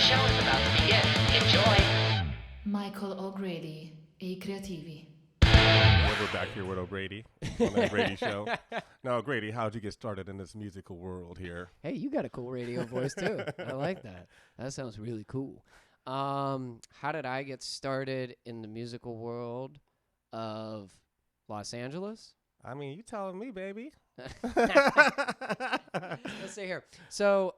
show is about to begin. Enjoy. Michael O'Grady e i creativi. Yeah, we're back here with O'Grady on the O'Grady Show. Now, O'Grady, how'd you get started in this musical world here? Hey, you got a cool radio voice too. I like that. That sounds really cool. How did I get started in the musical world of Los Angeles? I mean, you telling me, baby. Let's see here. So,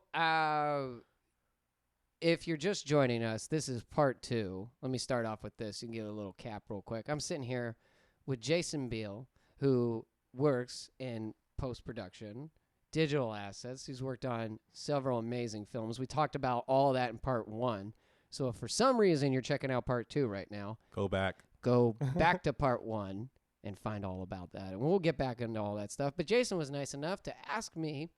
if you're just joining us, this is part 2. Let me start off with this. You can get a little cap real quick. I'm sitting here with Jason Beale, who works in post-production, digital assets. He's worked on several amazing films. We talked about all that in part 1. So if for some reason you're checking out part 2 right now, Go back to part 1 and find all about that. And we'll get back into all that stuff. But Jason was nice enough to ask me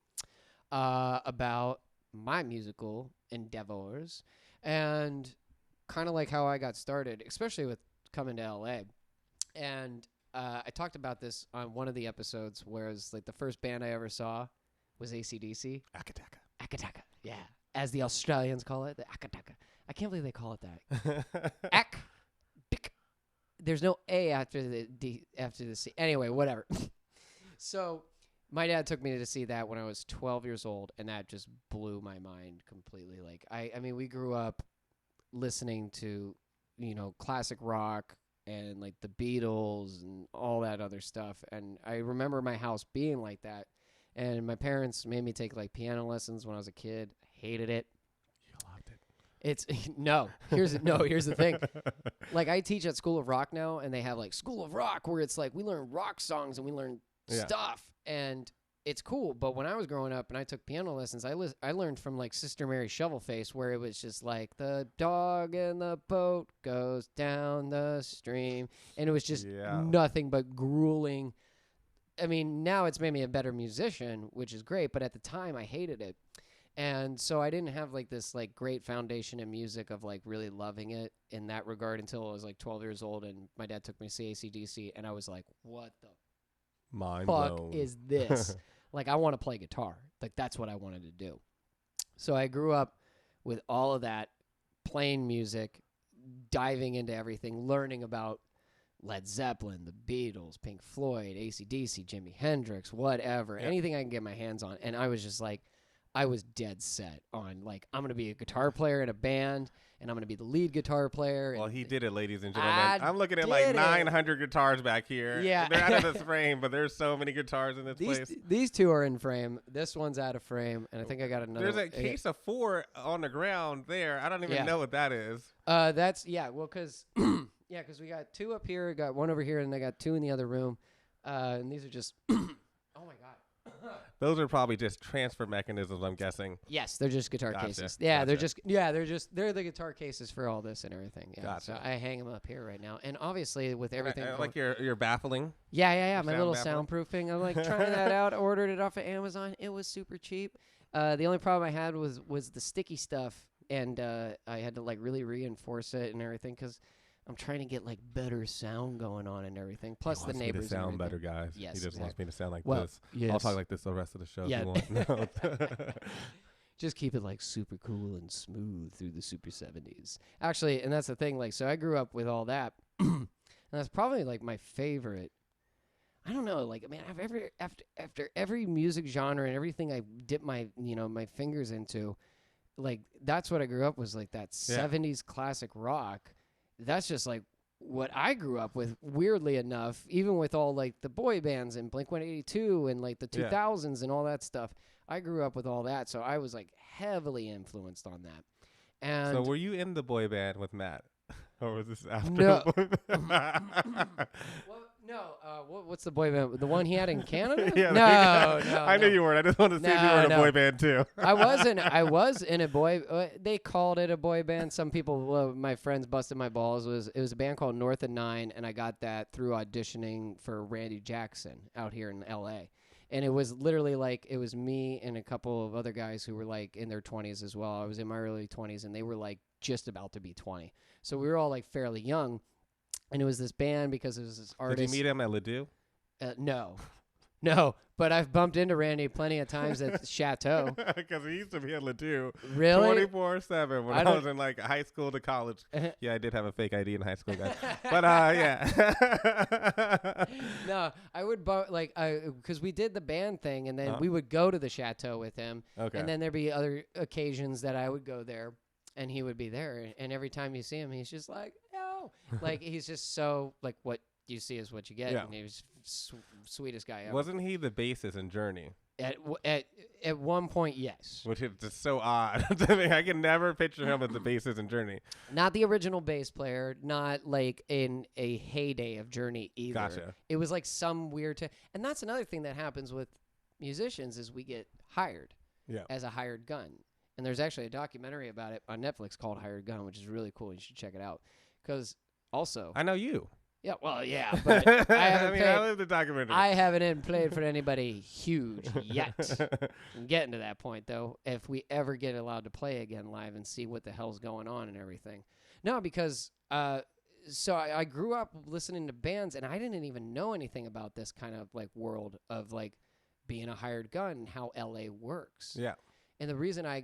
about my musical endeavors and kind of like how I got started, especially with coming to LA. And I talked about this on one of the episodes, whereas like the first band I ever saw was AC/DC. Akataka. Akataka, yeah. As the Australians call it, the Akataka. I can't believe they call it that. Ak. Dik. There's no A after the D, after the C. Anyway, whatever. So my dad took me to see that when I was 12 years old, and that just blew my mind completely. Like, I mean, we grew up listening to, you know, classic rock and, like, the Beatles and all that other stuff. And I remember my house being like that. And my parents made me take, like, piano lessons when I was a kid. Hated it. You loved it. It's here's the thing. Like, I teach at School of Rock now, and they have like School of Rock where it's like we learn rock songs and we learn stuff, and it's cool. But when I was growing up and I took piano lessons, I learned from like Sister Mary Shovelface, where it was just like the dog in the boat goes down the stream, and it was just nothing but grueling. I mean, now it's made me a better musician, which is great, but at the time I hated it. And so I didn't have like this like great foundation in music of like really loving it in that regard until I was like 12 years old, and my dad took me to see AC/DC, and I was like, what the Mind fuck blown. is this? Like, I want to play guitar. Like, that's what I wanted to do. So I grew up with all of that, playing music, diving into everything, learning about Led Zeppelin, the Beatles, Pink Floyd, AC/DC, Jimi Hendrix, whatever, anything I can get my hands on. And I was just like, I was dead set on, like, I'm going to be a guitar player in a band, and I'm going to be the lead guitar player. Well, he did it, ladies and gentlemen. I'm looking at like 900 guitars back here. Yeah. They're out of this frame, but there's so many guitars in this place. These two are in frame. This one's out of frame, and I think I got another. There's a case of 4 on the ground there. I don't even know what that is. That's, because because we got 2 up here, got 1 over here, and I got 2 in the other room. And these are just, oh my God. Those are probably just transfer mechanisms, I'm guessing. Yes, they're just guitar cases. Yeah, they're the guitar cases for all this and everything. Yeah. Gotcha. So I hang them up here right now, and obviously with everything. I like your baffling. Yeah. My little baffling. soundproofing. I'm like trying that out. Ordered it off of Amazon. It was super cheap. The only problem I had was the sticky stuff, and I had to like really reinforce it and everything because I'm trying to get like better sound going on and everything. Plus the neighbors. Me to sound better, guys. Yes, he just wants me to sound like this. Yes. I'll talk like this the rest of the show Yeah. if you want. No. Just keep it like super cool and smooth through the super 70s. Actually, and that's the thing. Like, so I grew up with all that, and that's probably like my favorite. I don't know. Like, I mean, after every music genre and everything I dip my my fingers into, like that's what I grew up was like that 70s classic rock. That's just like what I grew up with, weirdly enough, even with all like the boy bands and Blink-182 and like the 2000s and all that stuff. I grew up with all that, so I was like heavily influenced on that. And so were you in the boy band with Matt? Or was this after No. the boy band? What's the boy band? The one he had in Canada? Yeah, No. I knew you weren't. I just wanted to see if you were in a boy band too. I was in a boy. They called it a boy band. Some people, my friends, busted my balls. It was a band called North and Nine, and I got that through auditioning for Randy Jackson out here in L.A. And it was literally like it was me and a couple of other guys who were like in their 20s as well. I was in my early 20s, and they were like just about to be 20. So we were all like fairly young. And it was this band because it was this artist. Did you meet him at Ledoux? No. No, but I've bumped into Randy plenty of times at the Chateau. Because he used to be able to do Really? 24/7 when I I don't- was in like high school to college. Yeah, I did have a fake ID in high school, guys. But yeah. No, I would because we did the band thing, and then we would go to the Chateau with him. Okay. And then there'd be other occasions that I would go there, and he would be there. And every time you see him, he's just like, "Yo," like he's just so like what you see is what you get. Yeah. And he was sweetest guy ever. Wasn't he the bassist in Journey? At one point, yes. Which is just so odd to me. I can never picture him as the bassist in Journey. Not the original bass player, not like in a heyday of Journey either. Gotcha. It was like some weird and that's another thing that happens with musicians is we get hired as a hired gun. And there's actually a documentary about it on Netflix called Hired Gun, which is really cool. You should check it out. Because also... I know you. Yeah, well, yeah, but I haven't I live the documentary. I haven't played for anybody huge yet. I'm getting to that point, though, if we ever get allowed to play again live and see what the hell's going on and everything. No, because so I grew up listening to bands, and I didn't even know anything about this kind of, like, world of, like, being a hired gun and how L.A. works. Yeah. And the reason I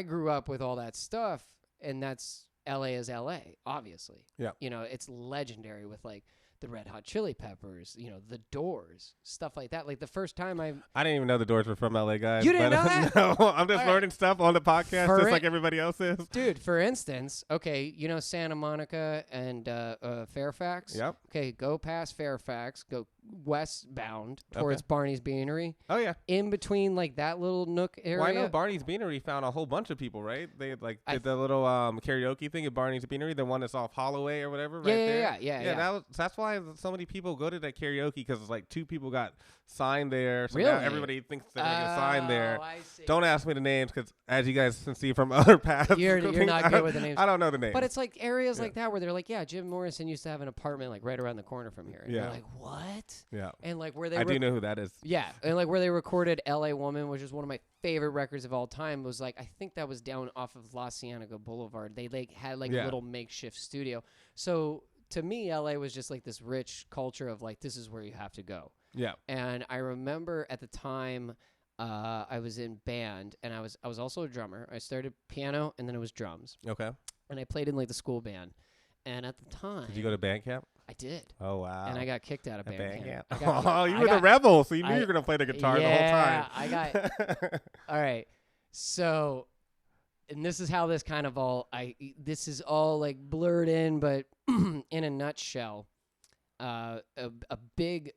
grew up with all that stuff, and that's... L.A. is L.A., obviously. Yeah. You know, it's legendary with, like, the Red Hot Chili Peppers, you know, the Doors, stuff like that. Like, the first time I didn't even know the Doors were from L.A., guys. You didn't but, know that? No, I'm just learning stuff on the podcast just like everybody else is. Dude, for instance, okay, you know Santa Monica and Fairfax? Yep. Okay, go past Fairfax, go westbound towards Barney's Beanery. Oh, yeah. In between, like, that little nook area. Well, I know Barney's Beanery found a whole bunch of people, right? They, like, did the little karaoke thing at Barney's Beanery, the one that's off Holloway or whatever, right there. Yeah. That's why so many people go to that karaoke, because it's like 2 people got signed there. So now everybody thinks they're going to get signed there. I see. Don't ask me the names, because as you guys can see from other paths. You're not good with the names. I don't know the names. But it's like areas like that where they're like, yeah, Jim Morrison used to have an apartment like right around the corner from here. And you're like, what? Yeah. And like where they I do know who that is. Yeah. And like where they recorded L.A. Woman, which is one of my favorite records of all time, was like, I think that was down off of La Cienega Boulevard. They like had like a little makeshift studio. So to me, L.A. was just like this rich culture of like, this is where you have to go. Yeah. And I remember at the time I was in band, and I was also a drummer. I started piano, and then it was drums. Okay. And I played in like the school band. And at the time, Did you go to band camp? I did. Oh, wow. And I got kicked out of At band camp. Oh, you were the rebel, so you knew you were going to play the guitar the whole time. I got. All right. So, and this is how this kind of this is all like blurred in, but in a nutshell, a big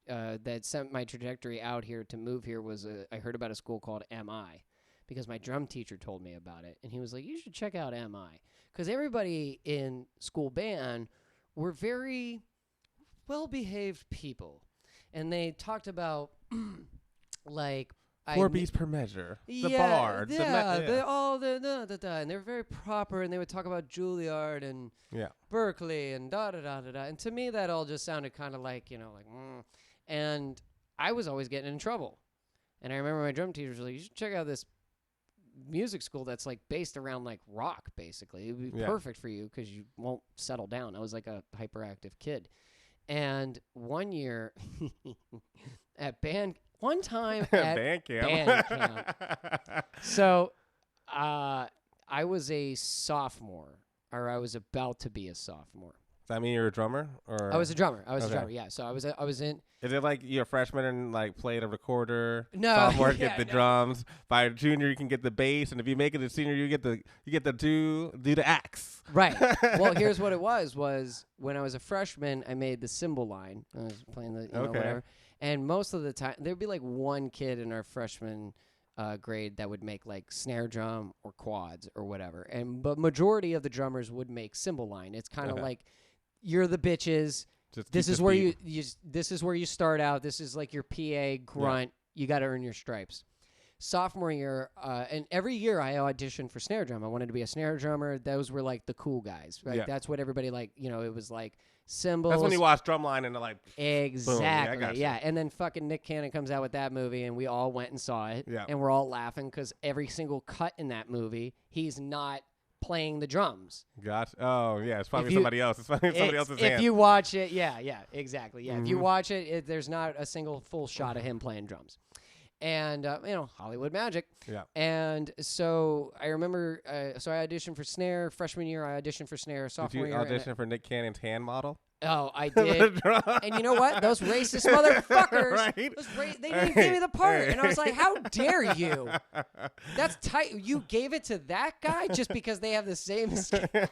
that sent my trajectory out here to move here was I heard about a school called MI, because my drum teacher told me about it, and he was like, you should check out MI, because everybody in school band were very well-behaved people, and they talked about like 4 beats per measure. The yeah, bar. And they were very proper, and they would talk about Juilliard and Berkeley and da-da-da-da-da. And to me, that all just sounded kind of like, and I was always getting in trouble. And I remember my drum teacher was like, you should check out this music school that's like based around like rock, basically. It would be perfect for you because you won't settle down. I was like a hyperactive kid. And one year one time at band camp. So I was a sophomore, or I was about to be a sophomore. Does that mean you're a drummer? Or I was a drummer. A drummer, yeah. So I was in. Is it like you're a freshman and like played a recorder? No. Sophomore get the drums. By junior you can get the bass, and if you make it a senior you get the do the axe. Right. Well, here's what it was when I was a freshman, I made the cymbal line. I was playing the whatever. And most of the time there'd be like one kid in our freshman grade that would make like snare drum or quads or whatever. But majority of the drummers would make cymbal line. It's kind of like you're the bitches. This is where this is where you start out. This is like your PA grunt. You got to earn your stripes. Sophomore year, and every year I auditioned for snare drum. I wanted to be a snare drummer. Those were like the cool guys, right? Yeah. That's what everybody it was like cymbals. That's when you watch Drumline and they're like, exactly, boom. Yeah. And then fucking Nick Cannon comes out with that movie, and we all went and saw it, and we're all laughing because every single cut in that movie, he's not playing the drums. Gotcha. Oh, yeah. It's probably somebody else. It's probably somebody else's hand. If you watch it, yeah, exactly. Yeah, if you watch it, there's not a single full shot of him playing drums. And, Hollywood magic. Yeah. And so I remember, I auditioned for snare. Freshman year, I auditioned for snare. Sophomore year. Did you audition for Nick Cannon's hand model? Oh, I did. And you know what? Those racist motherfuckers, right? They didn't give me the part. And I was like, how dare you? That's tight. You gave it to that guy just because they have the same skin. Can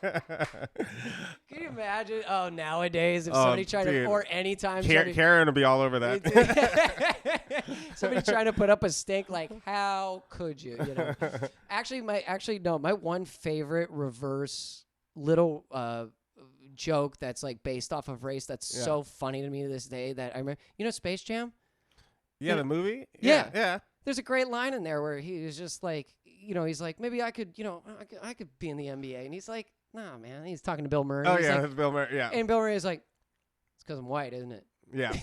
you imagine? Oh, nowadays, if somebody tried to, or anytime. Karen will be all over that. Somebody trying to put up a stink, like, how could you? My one favorite reverse little joke that's like based off of race that's so funny to me to this day that I remember. Space Jam? Yeah, the movie? Yeah. There's a great line in there where he was just like, he's like, maybe I could be in the NBA. And he's like, nah, man. He's talking to Bill Murray. Oh, he's yeah, like, it's Bill Murray. Yeah. And Bill Murray is like, it's because I'm white, isn't it? Yeah.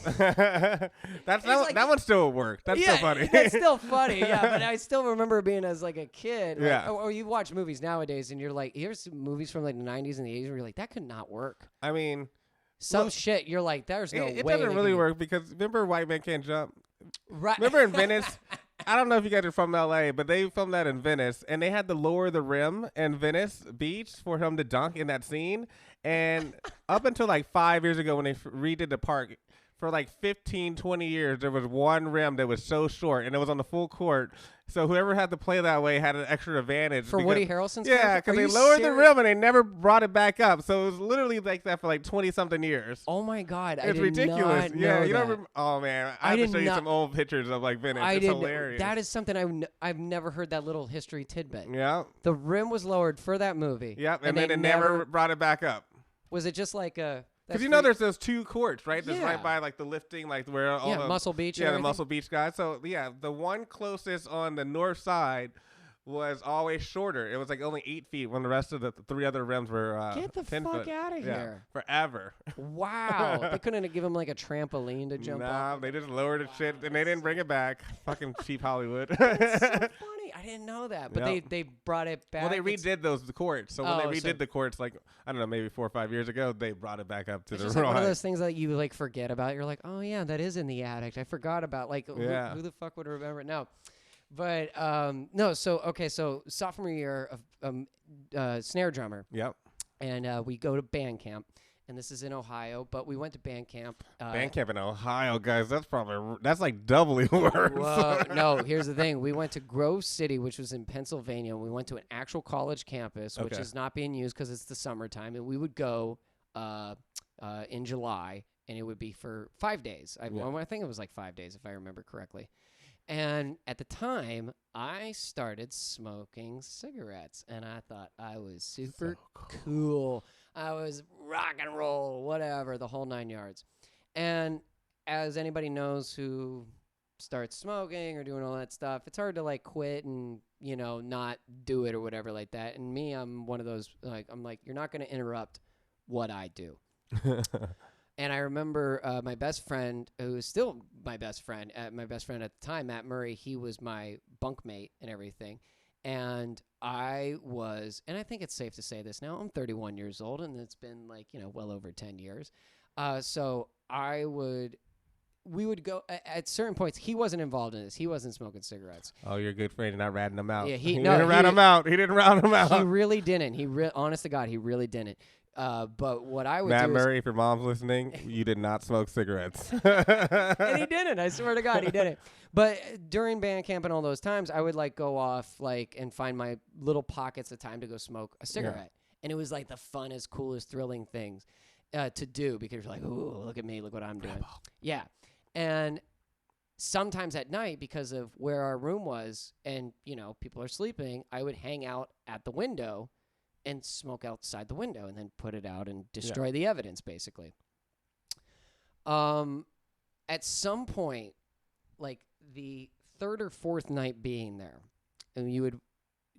That one still worked. That's still funny. That's still funny, yeah. But I still remember being as like a kid. Yeah. Or you watch movies nowadays and you're like, here's movies from like the 90s and the 80s where you're like, that could not work. I mean. Shit, you're like, there's no way. It doesn't really work because remember White Man Can't Jump? Right. Remember in Venice? I don't know if you guys are from LA, but they filmed that in Venice, and they had to lower the rim in Venice Beach for him to dunk in that scene. And up until like 5 years ago when they redid the park, for like 15, 20 years, there was one rim that was so short, and it was on the full court. So whoever had to play that way had an extra advantage. For Woody Harrelson's Yeah, because they lowered the rim, and they never brought it back up. So it was literally like that for like 20-something years. Oh, my God. It's ridiculous. Yeah, you don't remember. Oh, man. I have to show you some old pictures of like Venice. It's hilarious. That is something I've never heard, that little history tidbit. Yeah. The rim was lowered for that movie. Yep, and then it never brought it back up. Was it just like a... Because there's those two courts, right? That's right by like the lifting, like where all the Muscle Beach. Yeah, the Muscle Beach guys. So the one closest on the north side was always shorter. It was like only 8 feet when the rest of the three other rims were Get the 10 fuck foot. out of here. Forever. Wow. They couldn't give him like a trampoline to jump off. Nah, they just lowered the shit and they didn't bring it back. Fucking cheap Hollywood. That's so funny. I didn't know that. But they brought it back. Well, they redid the courts. So when they redid the courts, like, I don't know, maybe 4 or 5 years ago, they brought it back up to the right. Like one of those things that you like forget about. You're like, oh yeah, that is in the attic. I forgot about who the fuck would remember it now? But no, so sophomore year of snare drummer. Yep. And we go to band camp. And this is in Ohio, but we went to band camp. Band camp in Ohio, guys, that's like doubly worse. Well, no, here's the thing. We went to Grove City, which was in Pennsylvania. We went to an actual college campus, which is not being used because it's the summertime. And we would go in July, and it would be for 5 days. I think it was like 5 days, if I remember correctly. And at the time, I started smoking cigarettes, and I thought I was super cool. I was rock and roll, whatever, the whole 9 yards. And as anybody knows who starts smoking or doing all that stuff, it's hard to like quit and, not do it or whatever like that. And me, I'm one of those, I'm like, you're not going to interrupt what I do. And I remember my best friend, who is still my best friend at the time, Matt Murray, he was my bunkmate and everything. And I think it's safe to say this now, I'm 31 years old, and it's been well over 10 years. So we would go at certain points. He wasn't involved in this. He wasn't smoking cigarettes. Oh, you're a good friend. You're not ratting him out. Yeah, he didn't rat him out. He didn't rat him out. He really didn't. Honest to God, he really didn't. But what I would Matt do Murray, if your mom's listening, you did not smoke cigarettes. And he didn't. I swear to God, he didn't. But during band camp and all those times, I would go off and find my little pockets of time to go smoke a cigarette. And it was the funnest, coolest, thrilling things to do because you're like, ooh, look at me, look what I'm doing. Yeah. And sometimes at night, because of where our room was and, people are sleeping, I would hang out at the window and smoke outside the window and then put it out and destroy the evidence, basically. At some point, the third or fourth night being there, and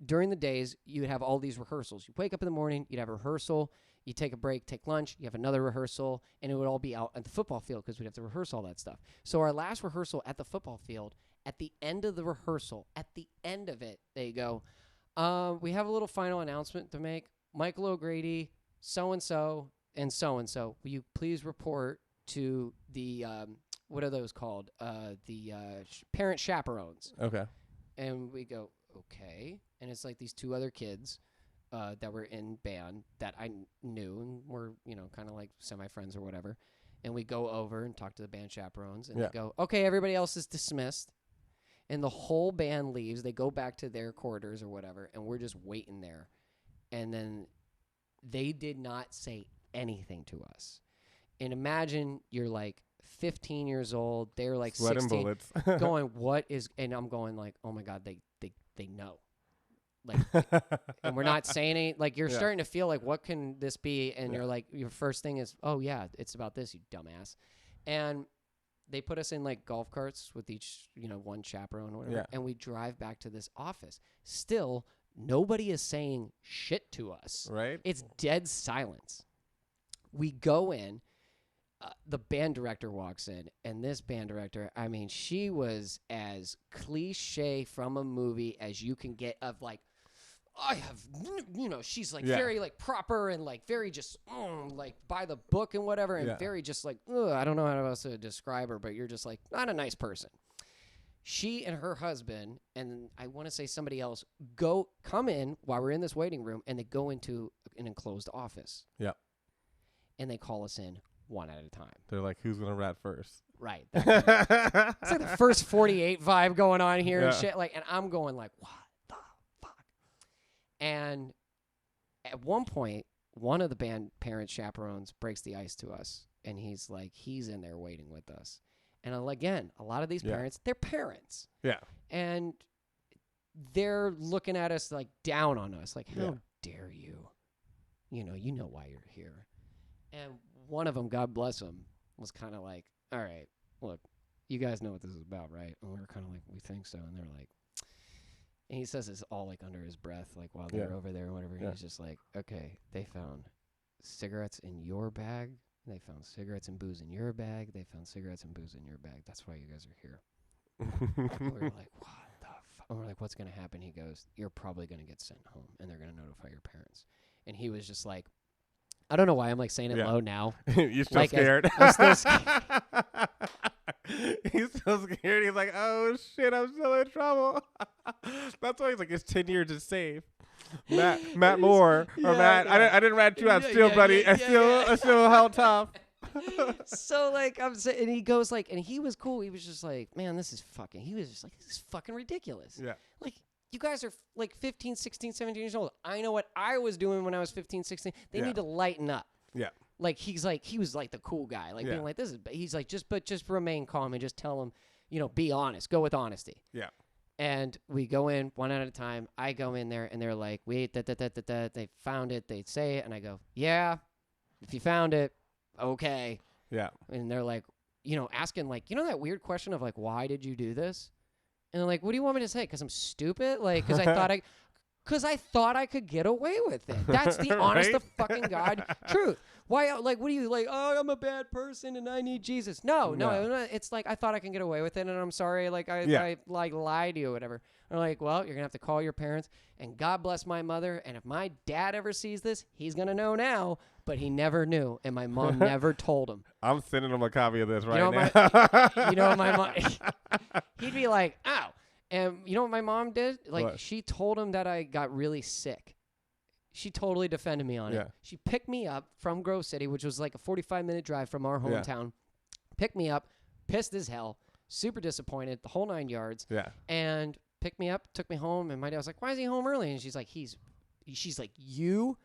during the days, you would have all these rehearsals. You wake up in the morning, you'd have a rehearsal, you take a break, take lunch, you have another rehearsal, and it would all be out at the football field because we'd have to rehearse all that stuff. So our last rehearsal at the football field, at the end of the rehearsal, at the end of it, they go, We have a little final announcement to make. Michael O'Grady, so-and-so, and so-and-so, will you please report to the, what are those called? The parent chaperones. Okay. And we go, okay. And it's like these 2 other kids that were in band that I knew and were, kind of like semi-friends or whatever. And we go over and talk to the band chaperones. And they go, okay, everybody else is dismissed. And the whole band leaves. They go back to their quarters or whatever. And we're just waiting there. And then they did not say anything to us. And imagine you're like 15 years old. They're like sweating 16. bullets. Going, what is... And I'm going like, oh, my God, they know. Like, and we're not saying any... Like, you're starting to feel like, what can this be? And you're like, your first thing is, oh, yeah, it's about this, you dumbass. And they put us in, like, golf carts with each, one chaperone or whatever. Yeah. And we drive back to this office. Still, nobody is saying shit to us. Right. It's dead silence. We go in. The band director walks in, and this band director, I mean, she was as cliche from a movie as you can get of, like, I have, she's, like, very, like, proper and, like, very just, like, by the book and whatever, and very just, like, I don't know how else to describe her, but you're just, like, not a nice person. She and her husband, and I want to say somebody else, come in while we're in this waiting room, and they go into an enclosed office. Yeah. And they call us in. One at a time. They're like, who's gonna rat first? Right. It's like the first 48 vibe going on here and shit. Like, and I'm going like, what the fuck? And at one point, one of the band parent chaperones breaks the ice to us, and he's like, he's in there waiting with us. And again, a lot of these parents, they're parents. Yeah. And they're looking at us like down on us, like, how dare you? You know why you're here. And one of them, God bless him, was kind of like, all right, look, you guys know what this is about, right? And we were kind of like, we think so. And they're like, and he says this all like under his breath, like while they're over there or whatever. Yeah. He's just like, okay, they found cigarettes in your bag. They found cigarettes and booze in your bag. They found cigarettes and booze in your bag. That's why you guys are here. And we're like, what the fuck? And we're like, what's going to happen? He goes, you're probably going to get sent home, and they're going to notify your parents. And he was just like, I don't know why I'm like saying it low now. You're still scared. I'm still scared. He's so scared. He's like, oh shit, I'm still in trouble. That's why he's like, it's 10 years to save. Matt Moore or Matt. Yeah. I didn't rat you out still, buddy. I still held tough. So like I'm saying, and he goes like, and he was cool. He was just like, man, this is fucking. He was just like, this is fucking ridiculous. Yeah. Like. You guys are like 15, 16, 17 years old. I know what I was doing when I was 15, 16. They need to lighten up. Yeah. Like he was like the cool guy. Like being like, he's like, just remain calm and just tell him, be honest. Go with honesty. Yeah. And we go in one at a time. I go in there and they're like, wait, they found it. They say it. And I go, yeah, if you found it, okay. Yeah. And they're like, asking like, that weird question of like, why did you do this? And they're like, what do you want me to say? Because I'm stupid? Like, because I thought I could get away with it. That's the honest to fucking God truth. Why, like, what do you, like, oh, I'm a bad person and I need Jesus. No. It's like, I thought I can get away with it and I'm sorry. Like, I like lied to you or whatever. They're like, well, you're going to have to call your parents. And God bless my mother. And if my dad ever sees this, he's going to know now. But he never knew. And my mom never told him. I'm sending him a copy of this right now. My mom, he'd be like, ow. And you know what my mom did? Like, she told him that I got really sick. She totally defended me on it. She picked me up from Grove City, which was like a 45-minute drive from our hometown. Picked me up, pissed as hell, super disappointed, the whole 9 yards. Yeah. And picked me up, took me home, and my dad was like, why is he home early? And she's like, she's like, you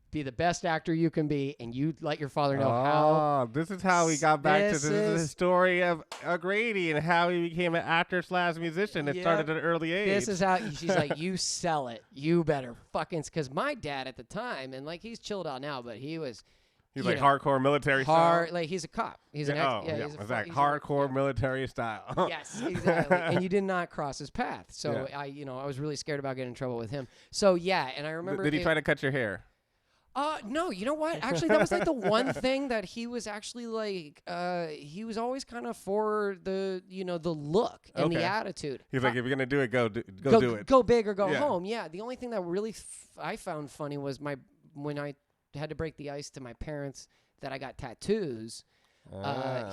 be the best actor you can be, and you let your father know how. This is how we got back to the story of O'Grady and how he became an actor/musician. It started at an early age. This is how she's like, you sell it. You better fucking, because my dad at the time, and like he's chilled out now, but he's like hardcore military style. Like he's a cop. He's he's hardcore military style. Yes, exactly. And you did not cross his path, so I was really scared about getting in trouble with him. So yeah, and I remember. Did he try to cut your hair? No, you know what? Actually, that was like the one thing that he was actually like, he was always kind of for the, the look and the attitude. He's like, if you're going to do it, go do it. Go big or go home. Yeah. The only thing that really I found funny was when I had to break the ice to my parents that I got tattoos.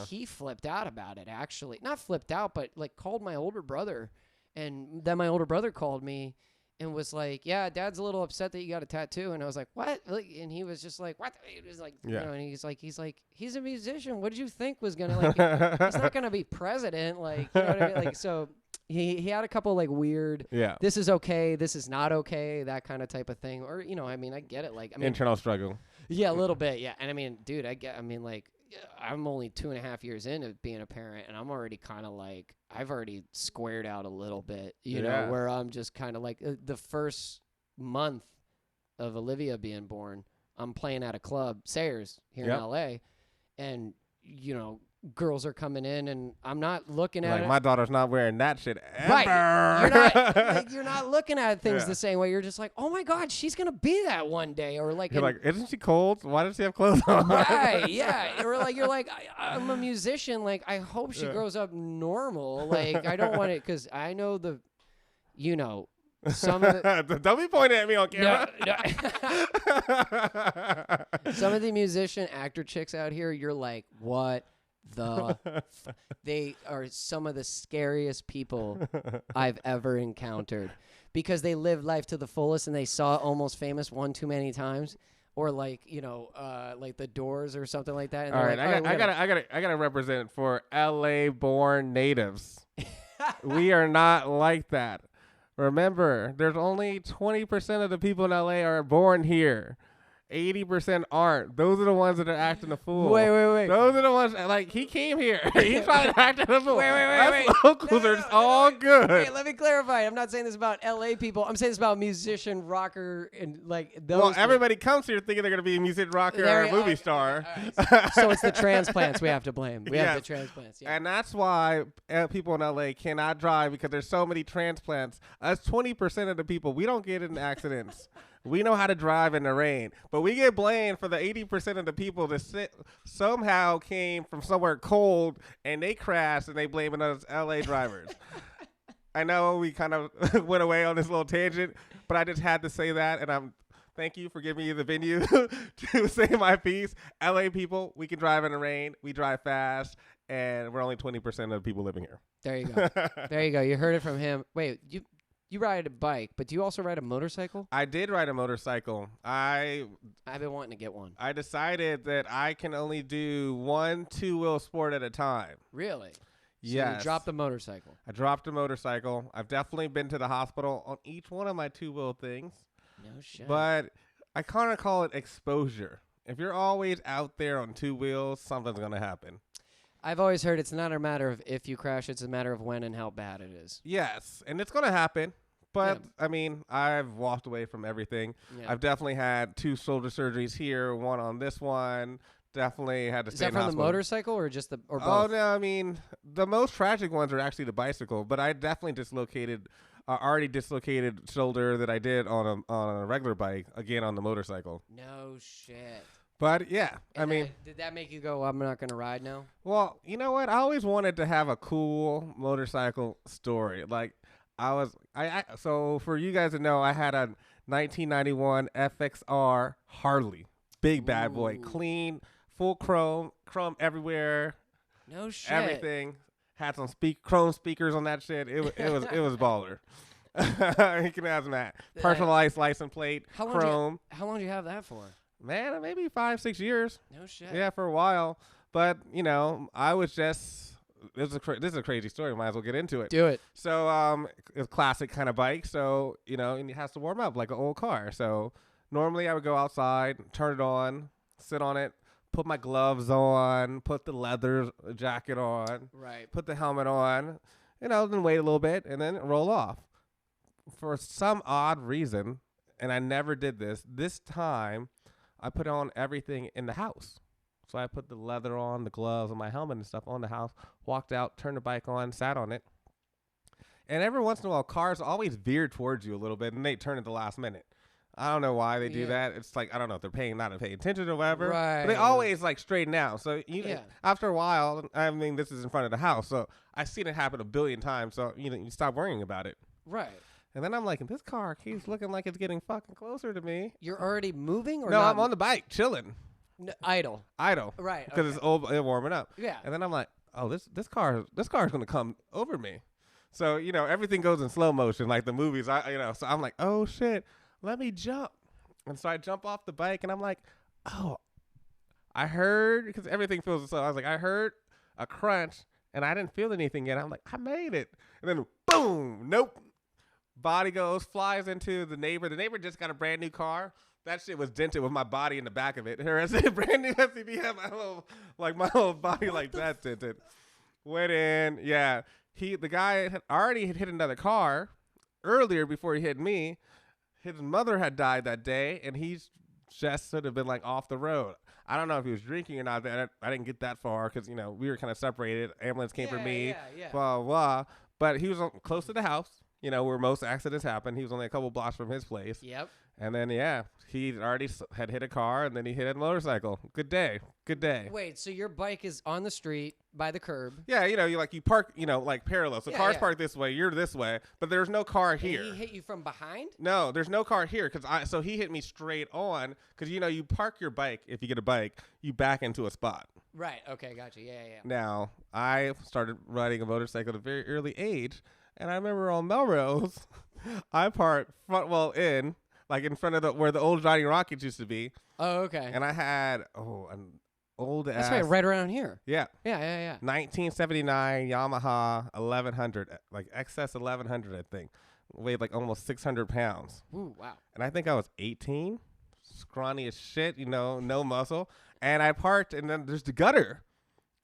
He flipped out about it, actually. Not flipped out, but like called my older brother. And then my older brother called me and was like, yeah, Dad's a little upset that you got a tattoo. And I was like, what? And he was just like, what? He was like, and he's like, he's a musician. What did you think was going to, like, he's not going to be president. Like, you know what I mean? Like, so he had a couple like weird, this is okay, this is not okay, that kind of type of thing. Or, I mean, I get it. Like, I mean, internal struggle. Yeah, a little bit. Yeah. And I mean, dude, like, I'm only 2.5 years into being a parent, and I'm already kind of like, I've already squared out a little bit, you know, where I'm just kind of like the first month of Olivia being born, I'm playing at a club, Sayers, here in LA, and, girls are coming in, and I'm not looking at it. My daughter's not wearing that shit ever. Right. You're not looking at things the same way. You're just like, oh my God, she's gonna be that one day, or like, you're like, isn't she cold? Why does she have clothes on? Right, yeah. Or like, you're like, I'm a musician. Like, I hope she grows up normal. Like, I don't want it because I know some of the don't be pointing at me on camera. No. Some of the musician actor chicks out here, you're like, what? They are some of the scariest people I've ever encountered because they live life to the fullest and they saw Almost Famous one too many times, or like like The Doors or something like that. And all right, like, I gotta represent for LA born natives. We are not like that. Remember, there's only 20% of the people in LA are born here. 80% aren't. Those are the ones that are acting a fool. Wait. Those are the ones, like, he came here. He's trying to act a fool. Wait. Locals are all good. Wait, let me clarify. I'm not saying this about LA people. I'm saying this about musician, rocker, and like those. Well, everybody comes here thinking they're going to be a musician, rocker, or a movie star. Right. So it's the transplants we have to blame. We have the transplants. Yeah. And that's why people in LA cannot drive because there's so many transplants. Us 20% of the people, we don't get in accidents. We know how to drive in the rain, but we get blamed for the 80% of the people that somehow came from somewhere cold and they crashed and they blaming us LA drivers. I know we kind of went away on this little tangent, but I just had to say that, and thank you for giving me the venue to say my piece. LA people, we can drive in the rain, we drive fast, and we're only 20% of the people living here. There you go. There you go. You heard it from him. Wait, you ride a bike, but do you also ride a motorcycle? I did ride a motorcycle. I've been wanting to get one. I decided that I can only do one two-wheel sport at a time. Really? Yes. So you dropped the motorcycle. I dropped a motorcycle. I've definitely been to the hospital on each one of my two-wheel things. No shit. But I kind of call it exposure. If you're always out there on two wheels, something's going to happen. I've always heard it's not a matter of if you crash, it's a matter of when and how bad it is. Yes, and it's going to happen. But, I mean, I've walked away from everything. Yeah. I've definitely had 2 shoulder surgeries here, one on this one. Definitely had to stay in hospital. Is that from the motorcycle or just or both? Oh, no, I mean, the most tragic ones are actually the bicycle. But I definitely already dislocated shoulder that I did on a regular bike, again on the motorcycle. No shit. But, yeah, did that make you go, I'm not going to ride now? Well, you know what? I always wanted to have a cool motorcycle story. Like, so for you guys to know, I had a 1991 FXR Harley. Big bad boy. Clean, full chrome everywhere. No shit. Everything. Had some chrome speakers on that shit. It was baller. You can ask that. Personalized license plate, chrome. How long did you have that for? Man, maybe 5-6 years. No shit. Yeah, for a while. But, I was just, this is a crazy story. Might as well get into it. Do it. So, it's a classic kind of bike. So, and it has to warm up like an old car. So, normally I would go outside, turn it on, sit on it, put my gloves on, put the leather jacket on, right, put the helmet on, then wait a little bit and then roll off. For some odd reason, and I never did this time, I put on everything in the house. So I put the leather on, the gloves, and my helmet and stuff on the house, walked out, turned the bike on, sat on it. And every once in a while, cars always veer towards you a little bit, and they turn at the last minute. I don't know why they do that. It's like, I don't know if they're not paying attention or whatever. Right. But they always like straighten out. So after a while, I mean, this is in front of the house. So I've seen it happen a billion times. So, you stop worrying about it. Right. And then I'm like, this car keeps looking like it's getting fucking closer to me. You're already moving or no? not? I'm on the bike, chilling. Idle. Right. Because it's warming up. Yeah. And then I'm like, oh, this car is gonna come over me. So everything goes in slow motion, like the movies. So I'm like, oh shit, let me jump. And so I jump off the bike, and I'm like, oh, I heard, because everything feels slow. I was like, I heard a crunch, and I didn't feel anything yet. I'm like, I made it. And then boom, nope. Body flies into the neighbor. The neighbor just got a brand new car. That shit was dented with my body in the back of it. Her brand new SUV had my whole body like that dented. Went in, yeah. The guy had already hit another car earlier before he hit me. His mother had died that day, and he just should have been like off the road. I don't know if he was drinking or not. I didn't get that far because we were kind of separated. Ambulance came for me, blah, blah, blah. But he was close to the house. Where most accidents happen. He was only a couple blocks from his place. Yep. And then, he already had hit a car, and then he hit a motorcycle. Good day. Wait, so your bike is on the street by the curb? Yeah, you park, like parallel. So cars park this way, you're this way, but there's no car here. And he hit you from behind? No, there's no car here, so he hit me straight on, because, you park your bike, if you get a bike, you back into a spot. Right, okay, gotcha, yeah. Now, I started riding a motorcycle at a very early age, and I remember on Melrose, I parked in, like in front of where the old Johnny Rockets used to be. Oh, okay. And I had an old ass. That's right around here. Yeah. Yeah. 1979 Yamaha 1100, like XS 1100, I think. Weighed like almost 600 pounds. Ooh, wow. And I think I was 18, scrawny as shit, no muscle. And I parked, and then there's the gutter.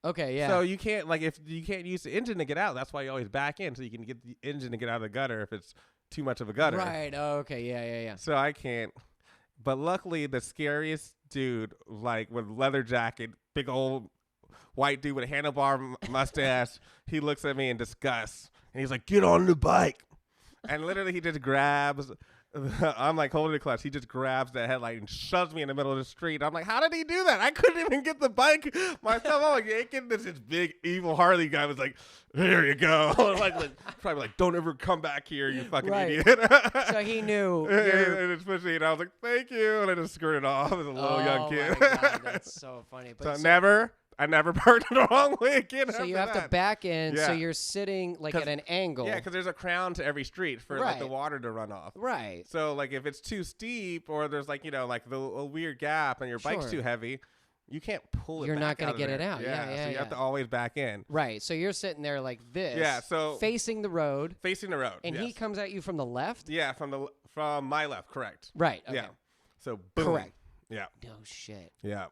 Okay, yeah. So you can't, if you can't use the engine to get out, that's why you always back in, so you can get the engine to get out of the gutter if it's too much of a gutter. Right. Oh, okay. Yeah. So I can't. But luckily, the scariest dude, with leather jacket, big old white dude with a handlebar mustache, he looks at me in disgust, and he's like, "Get on the bike!" And literally, he just grabs. I'm like holding the clutch. He just grabs the headlight and shoves me in the middle of the street. I'm like, how did he do that? I couldn't even get the bike myself. I'm like yanking. This big evil Harley guy was like, "Here you go." Probably like, "Don't ever come back here, you fucking idiot." So he knew. and especially, and I was like, "Thank you," and I just skirted off as a little young kid. My God, that's so funny. But I never parked the wrong way again. So you have to back in. So you're sitting at an angle. Yeah, because there's a crown to every street for the water to run off. Right. So if it's too steep, or there's a weird gap and your bike's too heavy, you can't pull it. You're not going to get it out. Yeah. So you have to always back in. Right. So you're sitting there like this. Yeah. So facing the road. And he comes at you from the left. Yeah, from my left. Correct. Right. Okay. Yeah. So boom. Correct. Yeah. No shit. Yeah.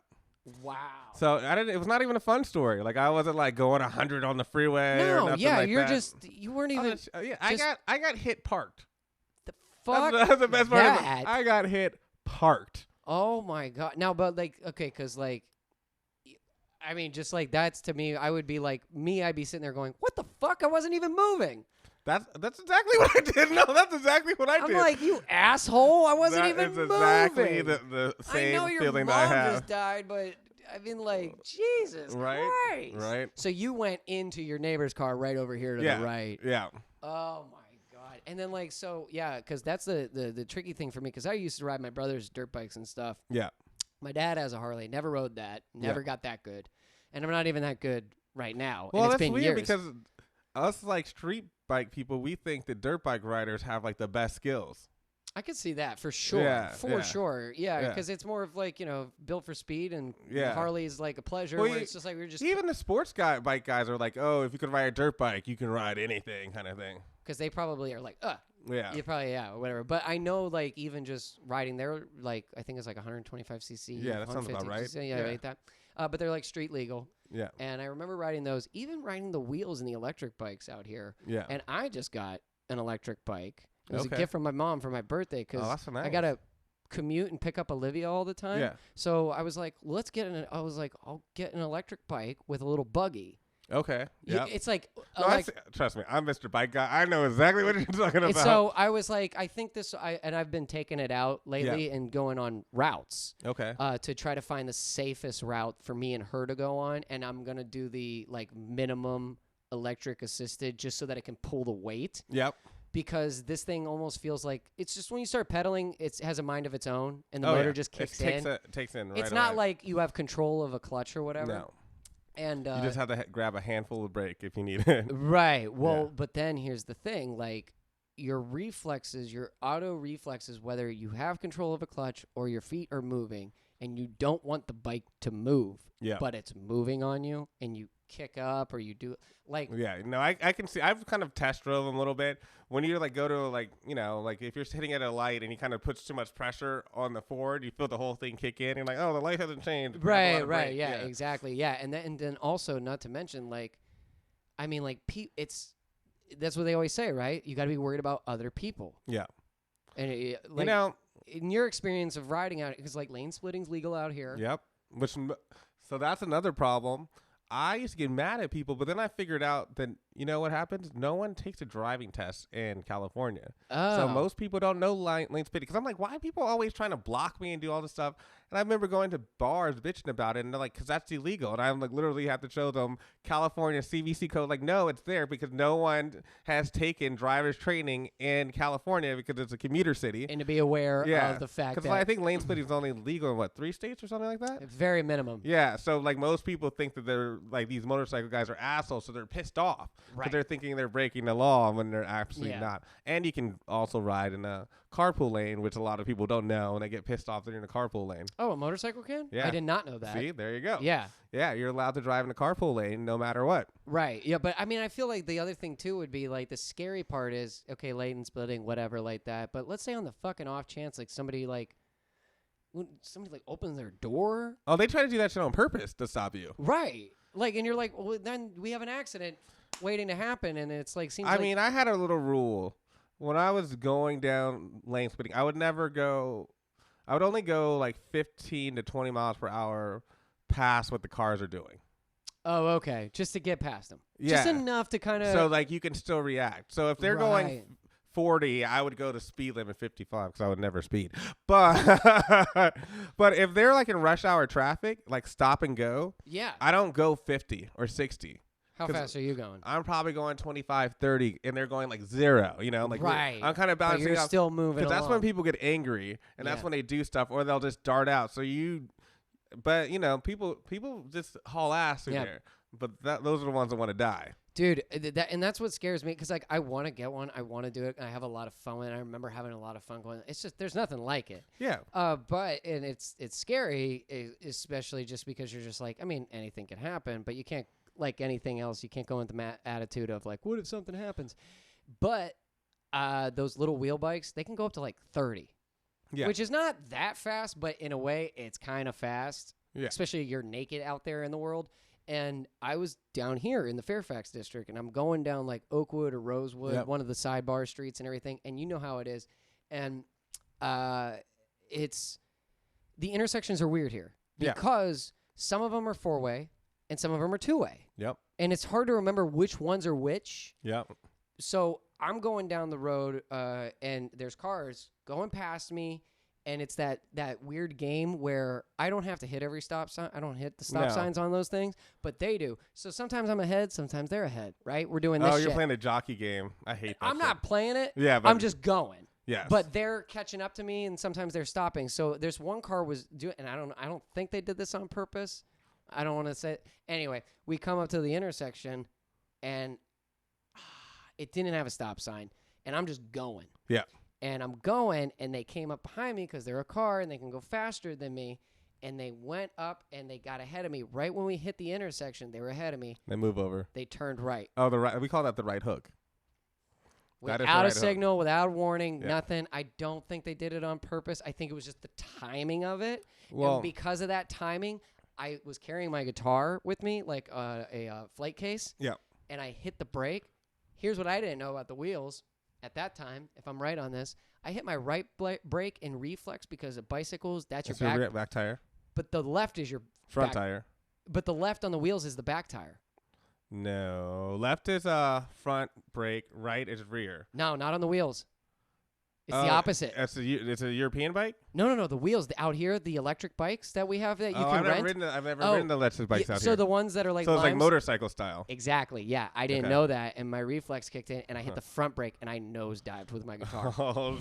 Wow. So it was not even a fun story. I wasn't going 100 on the freeway. No, or nothing like you're that. you weren't even. I got hit parked. The fuck. That's the best part of it. That? I got hit parked. Oh my God. Now, but okay, because I mean, just that's to me, I would be I'd be sitting there going, "What the fuck? I wasn't even moving." That's exactly what I did. No, that's exactly what I did. I'm like, you asshole! I wasn't even moving. Exactly the same I know your feeling mom I have. just died, but I mean, Jesus Christ! Right. So you went into your neighbor's car right over here to the right. Yeah. Oh my God! And then because that's the tricky thing for me, because I used to ride my brother's dirt bikes and stuff. Yeah. My dad has a Harley. Never rode that. Never got that good, and I'm not even that good right now. Well, and that's been weird years. because us street bike people, we think the dirt bike riders have the best skills. I could see that for sure. Sure. Yeah, because it's more of built for speed, and Harley's a pleasure. Well, where it's just we're just even the sports bike guys are oh, if you could ride a dirt bike, you can ride anything, kind of thing. Because they probably are yeah, you probably whatever. But I know even just riding there, I think it's 125 cc. Yeah, that sounds about right. Yeah, like that. But they're street legal. Yeah. And I remember riding those, even riding the wheels in the electric bikes out here. Yeah. And I just got an electric bike. It was a gift from my mom for my birthday because nice. I got to commute and pick up Olivia all the time. Yeah. So I was like, I'll get an electric bike with a little buggy. Okay. Yeah. It's like, No, trust me, I'm Mr. Bike Guy. I know exactly what you're talking about. So I was like, I think and I've been taking it out lately and going on routes. Okay. To try to find the safest route for me and her to go on, and I'm gonna do the like minimum electric assisted just so that it can pull the weight. Yep. Because this thing almost feels like it's just when you start pedaling, it has a mind of its own, and the motor just kicks in. It takes in right It's not away. like you have control of a clutch or whatever. No. And you just have to grab a handful of brake if you need it. Right. Well, but then here's the thing. Like, your reflexes, your auto reflexes, whether you have control of a clutch or your feet are moving, and you don't want the bike to move, but it's moving on you, and you kick up or you do like I can see. I've kind of test drove them a little bit when you like go to like like if you're sitting at a light and you kind of puts too much pressure on the forward, you feel the whole thing kick in. And you're like, oh, the light hasn't changed. Right, exactly, and then also not to mention like, I mean like that's what they always say, right? You got to be worried about other people. Yeah, and in your experience of riding out, because like lane splitting's legal out here. Yep. So that's another problem. I used to get mad at people, but then I figured out that, you know what happens? No one takes a driving test in California. Oh. So most people don't know lane splitting. Because I'm like, why are people always trying to block me and do all this stuff? And I remember going to bars bitching about it, and they're like, because that's illegal. And I'm like, literally have to show them California CVC code. Like, no, it's there because no one has taken driver's training in California because it's a commuter city. And to be aware of the fact that. Because I think lane splitting is only legal in, 3 states or something like that? Very minimum. Yeah, so like most people think that they're like these motorcycle guys are assholes, so they're pissed off. Right. Because they're thinking they're breaking the law when they're absolutely not. And you can also ride in a carpool lane, which a lot of people don't know, and they get pissed off that you're in a carpool lane. Oh, a motorcycle can? Yeah. I did not know that. See, there you go. Yeah. Yeah, you're allowed to drive in a carpool lane no matter what. Right. Yeah, but I mean, I feel like the other thing too would be like the scary part is, okay, lane splitting, whatever like that. But let's say on the fucking off chance, like somebody opens their door. Oh, they try to do that shit on purpose to stop you. Right. Like, and you're like, well, then we have an accident waiting to happen, and it's like seems. I mean, I had a little rule when I was going down lane splitting. I would only go like 15 to 20 miles per hour past what the cars are doing. Oh, okay. Just to get past them. Yeah. Just enough to kind of. So like you can still react. So if they're going 40, I would go to speed limit 55 because I would never speed. But if they're like in rush hour traffic, like stop and go, I don't go 50 or 60. How fast are you going? I'm probably going 25, 30, and they're going like 0. Like right. I'm kind of balancing. But you're still moving. Because that's when people get angry, and that's when they do stuff, or they'll just dart out. But people just haul ass through there. But those are the ones that want to die. Dude, and that's what scares me, because like I want to get one, I want to do it, and I have a lot of fun with it. I remember having a lot of fun going. It's just there's nothing like it. Yeah. But it's scary, especially just because you're just like, I mean, anything can happen, but you can't, like anything else, you can't go into the attitude of like, what if something happens? But those little wheel bikes, they can go up to like 30. Yeah. Which is not that fast, but in a way, it's kind of fast. Yeah. Especially you're naked out there in the world. And I was down here in the Fairfax district, and I'm going down like Oakwood or Rosewood, one of the sidebar streets and everything. And you know how it is. And the intersections are weird here because some of them are 4-way and some of them are 2-way. Yep. And it's hard to remember which ones are which. Yep. So I'm going down the road, and there's cars going past me, and it's that weird game where I don't have to hit every stop sign. I don't hit the stop signs on those things, but they do. So sometimes I'm ahead, sometimes they're ahead, right? We're doing this shit. Oh, you're playing a jockey game. I hate that. I'm not playing it. Yeah, but I'm just going. Yes. But they're catching up to me, and sometimes they're stopping. So there's one car was doing, and I don't think they did this on purpose. I don't want to say. Anyway, we come up to the intersection, and it didn't have a stop sign, and I'm just going. Yeah. And I'm going, and they came up behind me because they're a car, and they can go faster than me. And they went up, and they got ahead of me. Right when we hit the intersection, they were ahead of me. They move over. They turned right. Oh, the right. We call that the right hook. Without a signal, without warning, nothing. I don't think they did it on purpose. I think it was just the timing of it. Well, and because of that timing, I was carrying my guitar with me, like a flight case. Yeah. And I hit the brake. Here's what I didn't know about the wheels. At that time, if I'm right on this, I hit my right brake in reflex because of bicycles, that's your back tire. But the left is your front tire. But the left on the wheels is the back tire. No. Left is front brake. Right is rear. No, not on the wheels. It's the opposite. It's a European bike? No. The wheels out here, the electric bikes that we have that you can rent. I've never ridden the electric bikes out here. So the ones that are like So it's limes, like motorcycle style. Exactly. Yeah, I didn't know that, and my reflex kicked in, and I hit the front brake, and I nosedived with my guitar.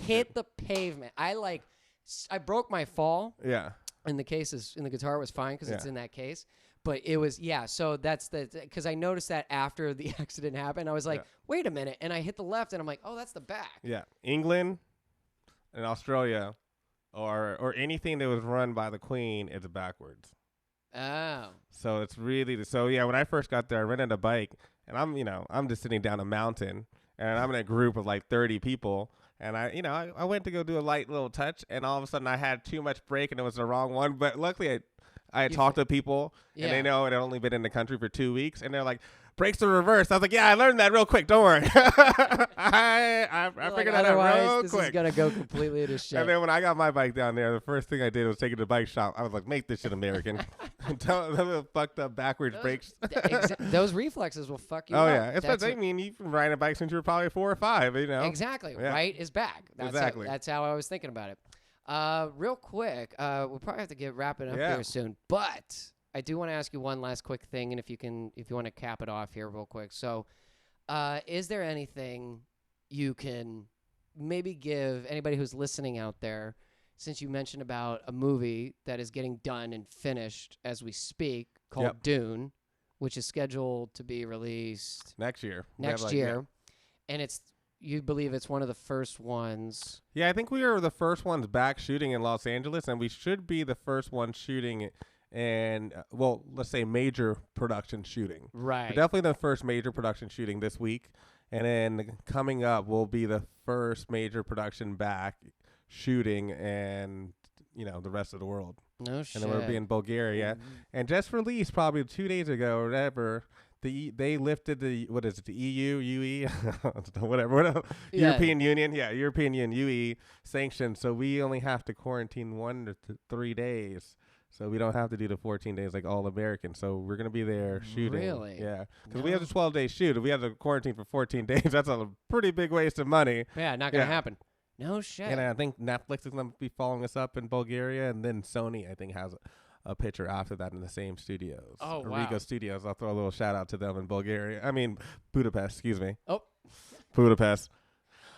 Hit the pavement. I broke my fall. Yeah. And the guitar was fine because it's in that case. But it was, so that's because I noticed that after the accident happened. I was like, wait a minute. And I hit the left, and I'm like, oh, that's the back. Yeah. England and Australia or anything that was run by the Queen is backwards. Oh. So it's really, when I first got there, I rented a bike, and I'm just sitting down a mountain, and I'm in a group of like 30 people. And I went to go do a light little touch, and all of a sudden I had too much brake, and it was the wrong one. But luckily I had talked to people, and they know it had only been in the country for 2 weeks, and they're like, brakes are reversed. I was like, yeah, I learned that real quick. Don't worry. I figured that out real quick. This is going to go completely to shit. And then when I got my bike down there, the first thing I did was take it to the bike shop. I was like, make this shit American. Tell them the fucked up backwards brakes. Those reflexes will fuck you up. Oh, yeah. You've been riding a bike since you were probably 4 or 5, Exactly. Yeah. Right is back. That's how I was thinking about it. Real quick, we'll probably have to get wrapping up here soon, but I do want to ask you one last quick thing, and if you want to cap it off here real quick. So, is there anything you can maybe give anybody who's listening out there, since you mentioned about a movie that is getting done and finished as we speak called Dune, which is scheduled to be released next year. And you believe it's one of the first ones. Yeah, I think we are the first ones back shooting in Los Angeles, and we should be the first one shooting and let's say major production shooting. Right. We're definitely the first major production shooting this week, and then coming up will be the first major production back shooting and the rest of the world. No shit. And then we'll be in Bulgaria, and just released probably 2 days ago or whatever. They lifted the EU, UE, whatever. European Union, European Union, UE sanctions. So we only have to quarantine 1 to 3 days. So we don't have to do the 14 days like all Americans. So we're going to be there shooting. Really? Yeah. Because we have a 12-day shoot. If we have to quarantine for 14 days, that's a pretty big waste of money. Yeah, not going to happen. No shit. And I think Netflix is going to be following us up in Bulgaria. And then Sony, I think, has a picture after that in the same studios. Oh, wow. Rigo Studios. I'll throw a little shout out to them in Budapest, excuse me. Oh. Budapest.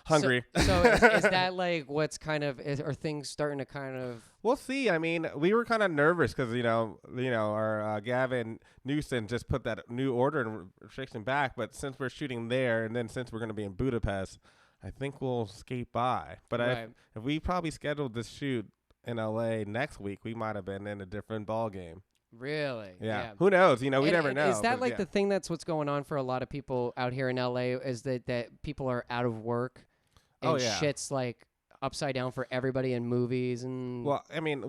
Hungary. So is that like what's are things starting to kind of? We'll see. I mean, we were kind of nervous because our Gavin Newsom just put that new order and restriction back. But since we're shooting there, and then since we're going to be in Budapest, I think we'll skate by. But if we probably scheduled this shoot in LA next week, we might have been in a different ball game. Really? Yeah. Who knows? We never know. Is that the thing that's what's going on for a lot of people out here in LA? Is that people are out of work? And shit's like upside down for everybody in movies and. Well, I mean,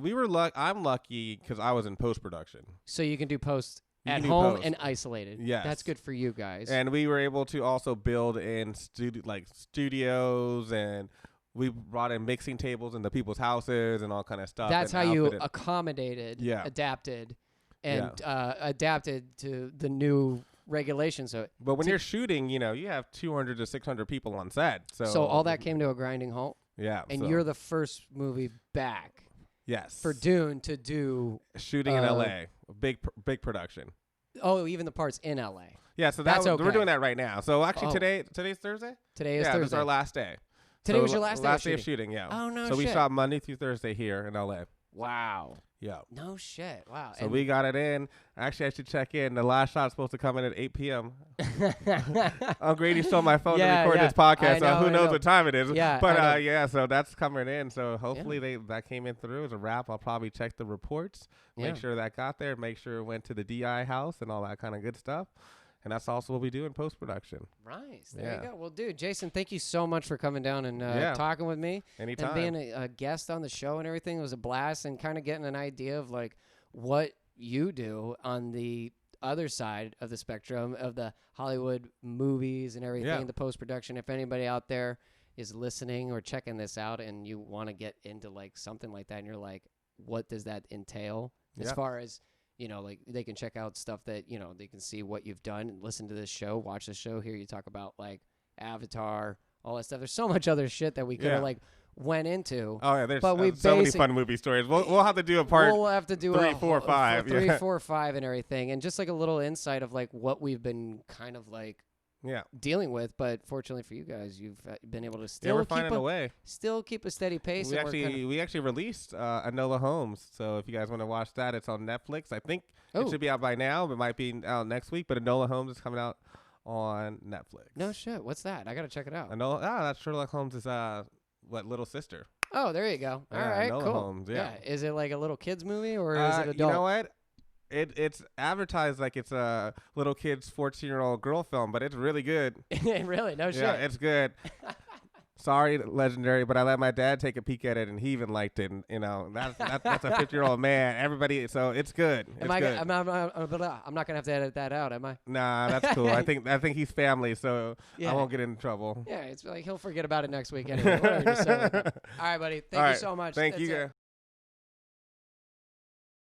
I'm lucky because I was in post production. So you can do post at home and isolated. Yes, that's good for you guys. And we were able to also build in studios, and we brought in mixing tables into people's houses and all kind of stuff. That's how you accommodated, adapted, and adapted to the new regulations. But when you're shooting, you have 200 to 600 people on set. So all that came to a grinding halt. Yeah. And you're the first movie back. Yes. For Dune to do shooting in LA, big production. Oh, even the parts in LA. Yeah, so that's okay. We're doing that right now. So actually today's Thursday? Today is Thursday. Yeah, this is our last day. Today was your last day of shooting, yeah. Oh, no shit. So we shot Monday through Thursday here in LA. Wow. Yeah. No shit. Wow. So we got it in. Actually, I should check in. The last shot's supposed to come in at 8 p.m. Grady stole my phone to record this podcast, so who knows what time it is. Yeah, but so that's coming in. So hopefully that came in through as a wrap. I'll probably check the reports, make sure that got there, make sure it went to the DI house and all that kind of good stuff. And that's also what we do in post-production. Nice. There you go. Well, dude, Jason, thank you so much for coming down and talking with me. Anytime. And being a guest on the show and everything. It was a blast, and kind of getting an idea of like what you do on the other side of the spectrum of the Hollywood movies and everything, the post-production. If anybody out there is listening or checking this out and you want to get into like something like that and you're like, what does that entail as far as you know, like they can check out stuff that, you know, they can see what you've done and listen to this show, watch this show, hear you talk about like Avatar, all that stuff. There's so much other shit that we could have like went into. Oh yeah, there's so many fun movie stories. We'll have to do a part. We'll have to do 3, 4, 5, 3, 4, 5, and everything, and just like a little insight of like what we've been kind of like dealing with. But fortunately for you guys, you've been able to still keep a steady pace. We actually released Enola Holmes. So if you guys want to watch that, it's on Netflix. I think it should be out by now. It might be out next week. But Enola Holmes is coming out on Netflix. No shit. What's that? I gotta check it out. That's Sherlock Holmes' little sister. Oh, there you go. All right, Enola cool. Holmes, yeah. Is it like a little kids movie or is it adult? You know what? It's advertised like it's a little kid's 14-year-old girl film, but it's really good. Really? No shit. Yeah, it's good. Sorry, Legendary, but I let my dad take a peek at it, and he even liked it. And, you know, that's a 50-year-old man. Everybody, so it's good. I'm not gonna have to edit that out, am I? Nah, that's cool. I think he's family, so I won't get in trouble. Yeah, it's like he'll forget about it next week anyway. Whatever. All right, buddy. Thank you so much. Thank you.